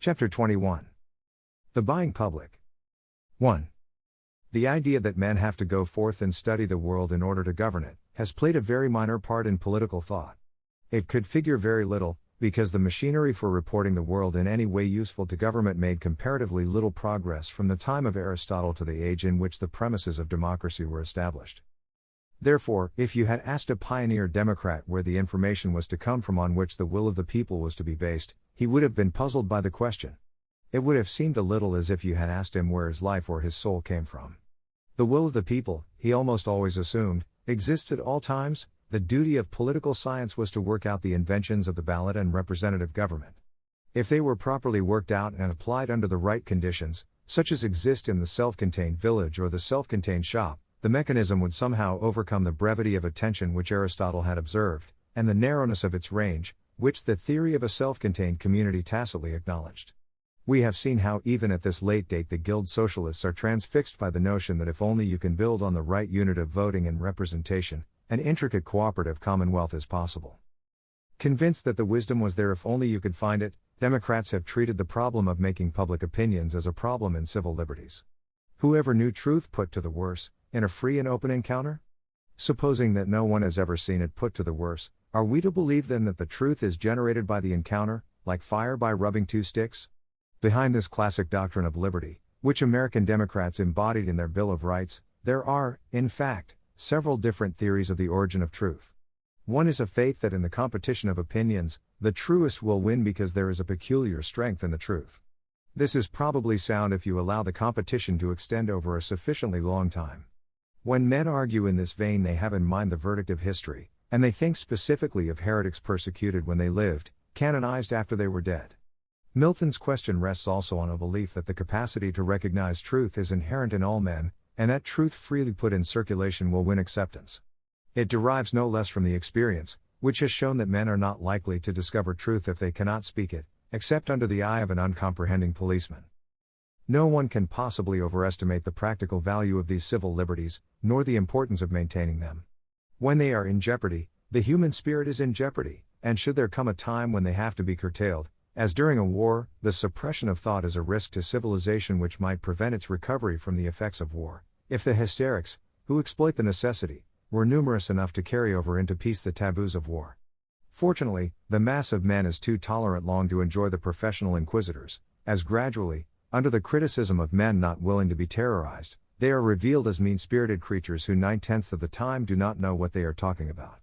Chapter 21. The Buying Public. 1. The idea that men have to go forth and study the world in order to govern it, has played a very minor part in political thought. It could figure very little, because the machinery for reporting the world in any way useful to government made comparatively little progress from the time of Aristotle to the age in which the premises of democracy were established. Therefore, if you had asked a pioneer Democrat where the information was to come from on which the will of the people was to be based, he would have been puzzled by the question. It would have seemed a little as if you had asked him where his life or his soul came from. The will of the people, he almost always assumed, exists at all times. The duty of political science was to work out the inventions of the ballot and representative government. If they were properly worked out and applied under the right conditions, such as exist in the self-contained village or the self-contained shop, the mechanism would somehow overcome the brevity of attention which Aristotle had observed, and the narrowness of its range, which the theory of a self-contained community tacitly acknowledged. We have seen how even at this late date the guild socialists are transfixed by the notion that if only you can build on the right unit of voting and representation, an intricate cooperative commonwealth is possible. Convinced that the wisdom was there if only you could find it, Democrats have treated the problem of making public opinions as a problem in civil liberties. Whoever knew truth put to the worse, in a free and open encounter? Supposing that no one has ever seen it put to the worse, are we to believe then that the truth is generated by the encounter, like fire by rubbing two sticks? Behind this classic doctrine of liberty, which American Democrats embodied in their Bill of Rights, there are, in fact, several different theories of the origin of truth. One is a faith that in the competition of opinions, the truest will win because there is a peculiar strength in the truth. This is probably sound if you allow the competition to extend over a sufficiently long time. When men argue in this vein, they have in mind the verdict of history, and they think specifically of heretics persecuted when they lived, canonized after they were dead. Milton's question rests also on a belief that the capacity to recognize truth is inherent in all men, and that truth freely put in circulation will win acceptance. It derives no less from the experience, which has shown that men are not likely to discover truth if they cannot speak it, except under the eye of an uncomprehending policeman. No one can possibly overestimate the practical value of these civil liberties, nor the importance of maintaining them. When they are in jeopardy, the human spirit is in jeopardy, and should there come a time when they have to be curtailed, as during a war, the suppression of thought is a risk to civilization which might prevent its recovery from the effects of war, if the hysterics, who exploit the necessity, were numerous enough to carry over into peace the taboos of war. Fortunately, the mass of men is too tolerant long to enjoy the professional inquisitors, as gradually, under the criticism of men not willing to be terrorized, they are revealed as mean-spirited creatures who 9/10 of the time do not know what they are talking about.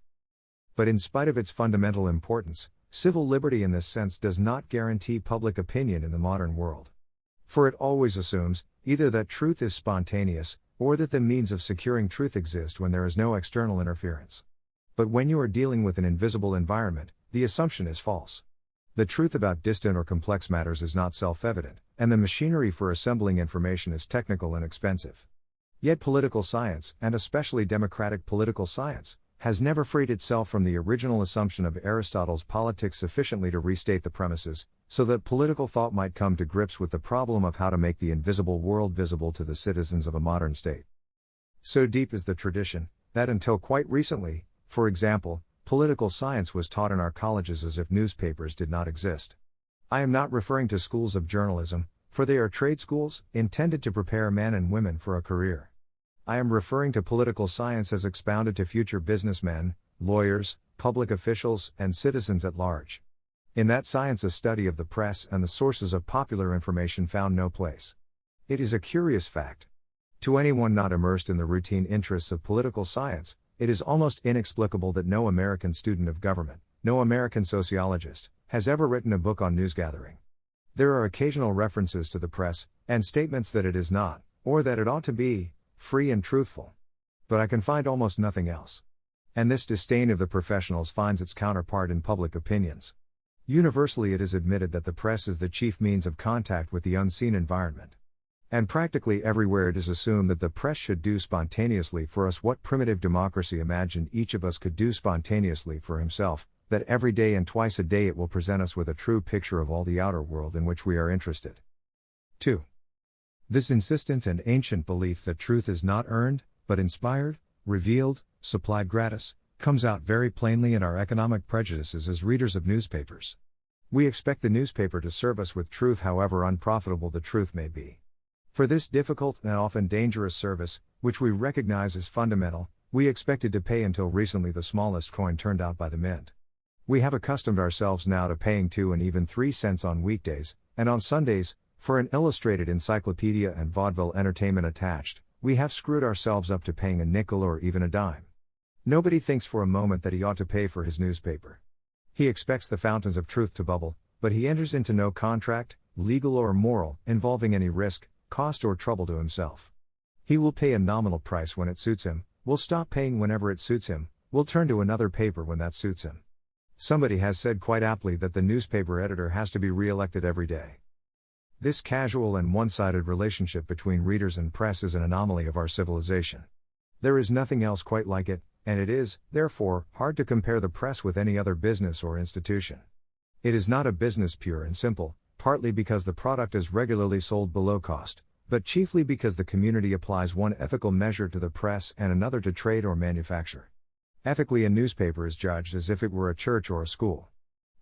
But in spite of its fundamental importance, civil liberty in this sense does not guarantee public opinion in the modern world. For it always assumes, either that truth is spontaneous, or that the means of securing truth exist when there is no external interference. But when you are dealing with an invisible environment, the assumption is false. The truth about distant or complex matters is not self-evident, and the machinery for assembling information is technical and expensive. Yet political science, and especially democratic political science, has never freed itself from the original assumption of Aristotle's politics sufficiently to restate the premises, so that political thought might come to grips with the problem of how to make the invisible world visible to the citizens of a modern state. So deep is the tradition, that until quite recently, for example, political science was taught in our colleges as if newspapers did not exist. I am not referring to schools of journalism, for they are trade schools, intended to prepare men and women for a career. I am referring to political science as expounded to future businessmen, lawyers, public officials, and citizens at large. In that science a study of the press and the sources of popular information found no place. It is a curious fact. To anyone not immersed in the routine interests of political science, it is almost inexplicable that no American student of government, no American sociologist, has ever written a book on newsgathering. There are occasional references to the press, and statements that it is not, or that it ought to be, free and truthful. But I can find almost nothing else. And this disdain of the professionals finds its counterpart in public opinions. Universally it is admitted that the press is the chief means of contact with the unseen environment. And practically everywhere it is assumed that the press should do spontaneously for us what primitive democracy imagined each of us could do spontaneously for himself, that every day and twice a day it will present us with a true picture of all the outer world in which we are interested. 2. This insistent and ancient belief that truth is not earned, but inspired, revealed, supplied gratis, comes out very plainly in our economic prejudices as readers of newspapers. We expect the newspaper to serve us with truth, however unprofitable the truth may be. For this difficult and often dangerous service, which we recognize as fundamental, we expected to pay until recently the smallest coin turned out by the mint. We have accustomed ourselves now to paying 2 and even 3 cents on weekdays, and on Sundays, for an illustrated encyclopedia and vaudeville entertainment attached, we have screwed ourselves up to paying a nickel or even a dime. Nobody thinks for a moment that he ought to pay for his newspaper. He expects the fountains of truth to bubble, but he enters into no contract, legal or moral, involving any risk, cost or trouble to himself. He will pay a nominal price when it suits him, will stop paying whenever it suits him, will turn to another paper when that suits him. Somebody has said quite aptly that the newspaper editor has to be re-elected every day. This casual and one-sided relationship between readers and press is an anomaly of our civilization. There is nothing else quite like it, and it is, therefore, hard to compare the press with any other business or institution. It is not a business pure and simple, partly because the product is regularly sold below cost, but chiefly because the community applies one ethical measure to the press and another to trade or manufacture. Ethically, a newspaper is judged as if it were a church or a school.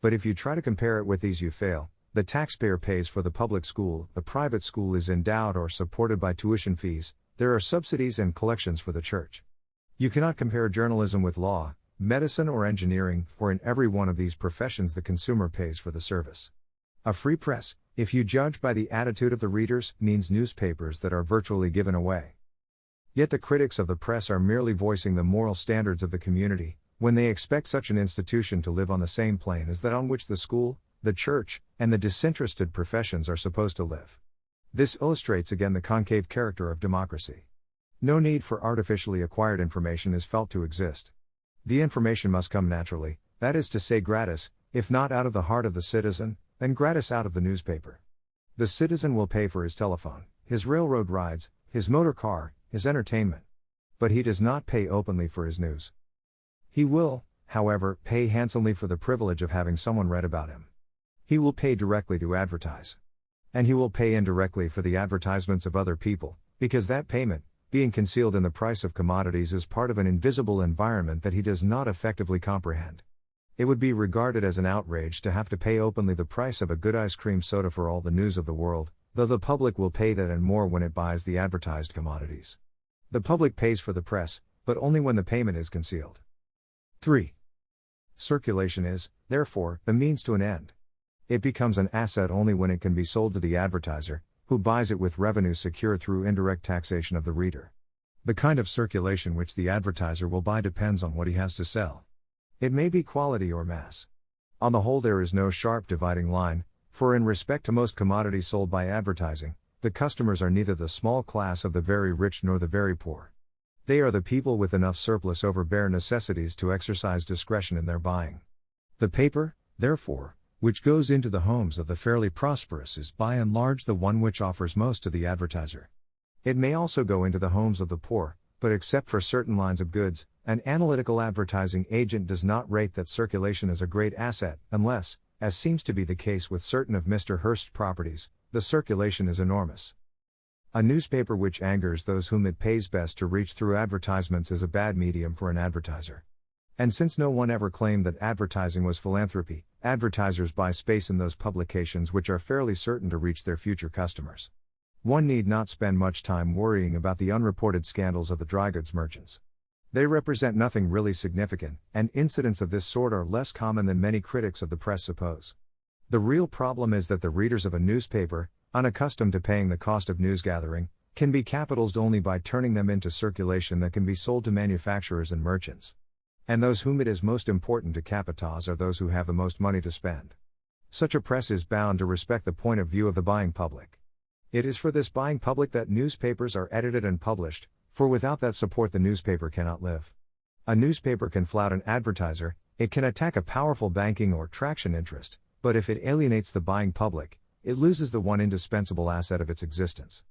But if you try to compare it with these, you fail. The taxpayer pays for the public school, the private school is endowed or supported by tuition fees, there are subsidies and collections for the church. You cannot compare journalism with law, medicine or engineering, for in every one of these professions the consumer pays for the service. A free press, if you judge by the attitude of the readers, means newspapers that are virtually given away. Yet the critics of the press are merely voicing the moral standards of the community, when they expect such an institution to live on the same plane as that on which the school, the church, and the disinterested professions are supposed to live. This illustrates again the concave character of democracy. No need for artificially acquired information is felt to exist. The information must come naturally, that is to say gratis, if not out of the heart of the citizen, then gratis out of the newspaper. The citizen will pay for his telephone, his railroad rides, his motor car, his entertainment. But he does not pay openly for his news. He will, however, pay handsomely for the privilege of having someone read about him. He will pay directly to advertise. And he will pay indirectly for the advertisements of other people, because that payment, being concealed in the price of commodities, is part of an invisible environment that he does not effectively comprehend. It would be regarded as an outrage to have to pay openly the price of a good ice cream soda for all the news of the world, though the public will pay that and more when it buys the advertised commodities. The public pays for the press, but only when the payment is concealed. 3. Circulation is, therefore, the means to an end. It becomes an asset only when it can be sold to the advertiser, who buys it with revenue secured through indirect taxation of the reader. The kind of circulation which the advertiser will buy depends on what he has to sell. It may be quality or mass. On the whole, there is no sharp dividing line, for in respect to most commodities sold by advertising, the customers are neither the small class of the very rich nor the very poor. They are the people with enough surplus over bare necessities to exercise discretion in their buying. The paper, therefore, which goes into the homes of the fairly prosperous is by and large the one which offers most to the advertiser. It may also go into the homes of the poor, but except for certain lines of goods, an analytical advertising agent does not rate that circulation as a great asset, unless, as seems to be the case with certain of Mr. Hearst's properties, the circulation is enormous. A newspaper which angers those whom it pays best to reach through advertisements is a bad medium for an advertiser. And since no one ever claimed that advertising was philanthropy, advertisers buy space in those publications which are fairly certain to reach their future customers. One need not spend much time worrying about the unreported scandals of the dry goods merchants. They represent nothing really significant, and incidents of this sort are less common than many critics of the press suppose. The real problem is that the readers of a newspaper, unaccustomed to paying the cost of news gathering, can be capitalized only by turning them into circulation that can be sold to manufacturers and merchants. And those whom it is most important to capitalize are those who have the most money to spend. Such a press is bound to respect the point of view of the buying public. It is for this buying public that newspapers are edited and published, for without that support the newspaper cannot live. A newspaper can flout an advertiser, it can attack a powerful banking or traction interest, but if it alienates the buying public, it loses the one indispensable asset of its existence.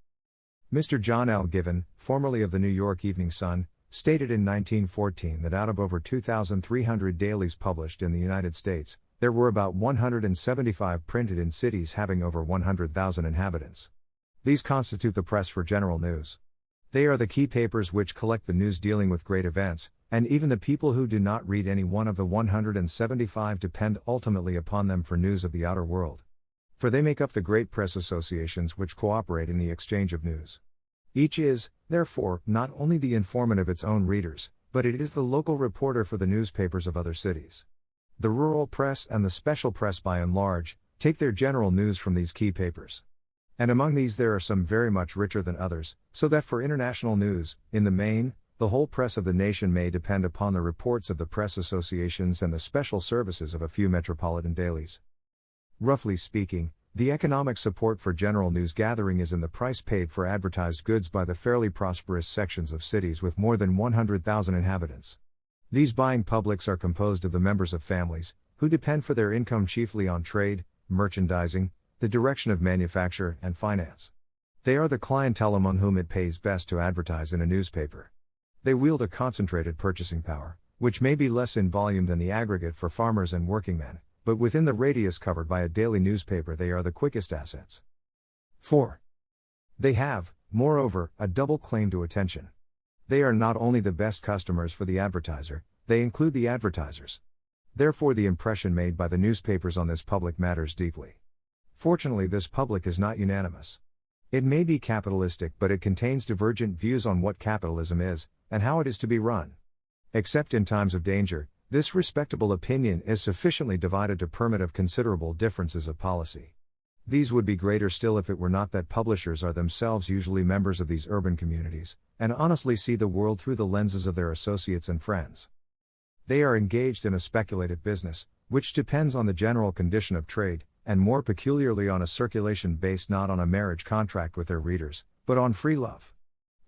Mr. John L. Given, formerly of the New York Evening Sun, stated in 1914 that out of over 2,300 dailies published in the United States, there were about 175 printed in cities having over 100,000 inhabitants. These constitute the press for general news. They are the key papers which collect the news dealing with great events, And even the people who do not read any one of the 175 depend ultimately upon them for news of the outer world. For they make up the great press associations which cooperate in the exchange of news. Each is, therefore, not only the informant of its own readers, but it is the local reporter for the newspapers of other cities. The rural press and the special press by and large, take their general news from these key papers. And among these there are some very much richer than others, so that for international news, in the main, the whole press of the nation may depend upon the reports of the press associations and the special services of a few metropolitan dailies. Roughly speaking, the economic support for general news gathering is in the price paid for advertised goods by the fairly prosperous sections of cities with more than 100,000 inhabitants. These buying publics are composed of the members of families, who depend for their income chiefly on trade, merchandising, the direction of manufacture, and finance. They are the clientele among whom it pays best to advertise in a newspaper. They wield a concentrated purchasing power, which may be less in volume than the aggregate for farmers and workingmen, but within the radius covered by a daily newspaper they are the quickest assets. 4. They have, moreover, a double claim to attention. They are not only the best customers for the advertiser, they include the advertisers. Therefore the impression made by the newspapers on this public matters deeply. Fortunately this public is not unanimous. It may be capitalistic but it contains divergent views on what capitalism is, and how it is to be run. Except in times of danger, this respectable opinion is sufficiently divided to permit of considerable differences of policy. These would be greater still if it were not that publishers are themselves usually members of these urban communities, and honestly see the world through the lenses of their associates and friends. They are engaged in a speculative business, which depends on the general condition of trade, and more peculiarly on a circulation based not on a marriage contract with their readers, but on free love.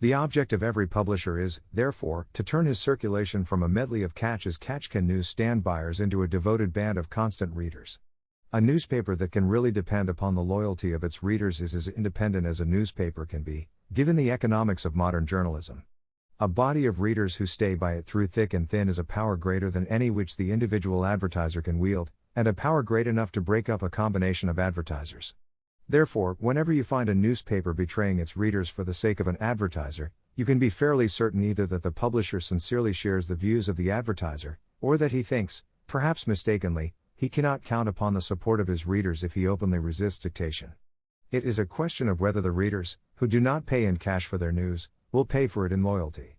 The object of every publisher is, therefore, to turn his circulation from a medley of catch-as-catch-can newsstand buyers into a devoted band of constant readers. A newspaper that can really depend upon the loyalty of its readers is as independent as a newspaper can be, given the economics of modern journalism. A body of readers who stay by it through thick and thin is a power greater than any which the individual advertiser can wield, and a power great enough to break up a combination of advertisers. Therefore, whenever you find a newspaper betraying its readers for the sake of an advertiser, you can be fairly certain either that the publisher sincerely shares the views of the advertiser, or that he thinks, perhaps mistakenly, he cannot count upon the support of his readers if he openly resists dictation. It is a question of whether the readers, who do not pay in cash for their news, will pay for it in loyalty.